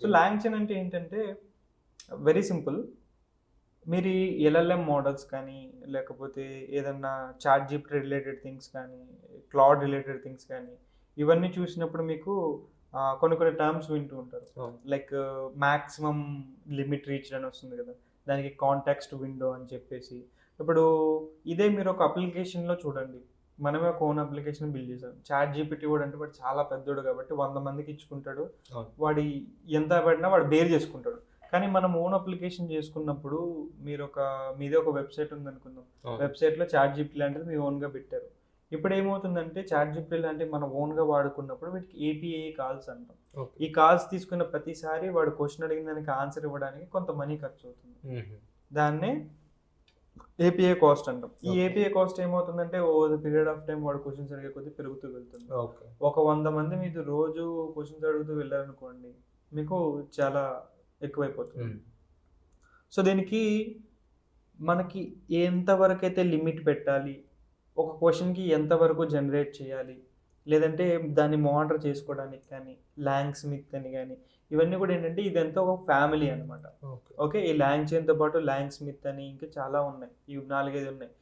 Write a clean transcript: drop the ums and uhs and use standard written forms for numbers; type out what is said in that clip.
So లాంగ్చెన్ అంటే ఏంటంటే very simple. మీరు ఈ ఎల్ఎల్ఎం మోడల్స్ కానీ, లేకపోతే ఏదన్నా చాట్ జీపీటీ రిలేటెడ్ థింగ్స్ కానీ, క్లౌడ్ రిలేటెడ్ థింగ్స్ కానీ, ఇవన్నీ చూసినప్పుడు మీకు కొన్ని కొన్ని టర్మ్స్ వింటూ ఉంటారు. అవును. లైక్ మాక్సిమం లిమిట్ రీచ్డ్ అని వస్తుంది కదా! దానికి కాంటెక్స్ట్ విండో అని చెప్పేసి. ఇప్పుడు ఇదే మీరు ఒక అప్లికేషన్‌లో చూడండి. మనమే ఒక ఓన్ అప్లికేషన్ బిల్డ్ చేసాం. చాట్ జీపీటీ వాడు అంటే వాడు చాలా పెద్దోడు కాబట్టి 100 మందికి ఇచ్చుకుంటాడు. అవును. వాడి ఎంత పడినా వాడు బేర్ చేసుకుంటాడు. కానీ మనం ఓన్ అప్లికేషన్ చేసుకున్నప్పుడు మీదే ఒక వెబ్‌సైట్ ఉందనుకుందాం. అవును. వెబ్‌సైట్‌లో చాట్ జీపీటీ లాంటిది మీ ఓన్‌గా పెట్టారు. ఇప్పుడేమవుతుందంటే చాట్ జీపీటీ లాంటివి మనం ఓన్‌గా వాడుకున్నప్పుడు వీటికి ఏపీఐ కాల్స్ అంటాం. ఓకే. ఈ కాల్స్ తీసుకున్న ప్రతిసారి వాడు క్వెషన్ అడిగిన దానికి ఆన్సర్ ఇవ్వడానికి కొంత మనీ ఖర్చవుతుంది. హుహు. దాన్నే ఏపీఐ కాస్ట్ అంటాం. ఈ ఓకే. ఏపీఐ కాస్ట్ ఏమవుతుందంటే over the period of time వాడు క్వెషన్స్ అడిగే కొద్దీ పెరుగుతూ వెళ్తుంది. ఓకే. ఒక 100 మంది మీరు రోజు క్వెషన్స్ అడుగుతూ వెళ్లారనుకోండి, మీకు చాలా ఎక్కువైపోతుంది. హ్మ్. సో, దీనికి మనకి ఎంత వరకైతే లిమిట్ పెట్టాలి, ఒక క్వెషన్‌కి ఎంత వరకు జనరేట్ చేయాలి, లేదంటే దాన్ని మానిటర్ చేసుకోవడానికి కానీ, లాంగ్ స్మిత్ అని గాని, ఇవన్నీ కూడా ఏంటంటే ఇదంతా ఒక ఫ్యామిలీ అనమాట. ఓకే. ఓకే. ఈ లాంగ్ చైన్‌తో పాటు లాంగ్ స్మిత్ అని ఇంకా చాలా ఉన్నాయి. ఇవి 4, 5 ఉన్నాయి.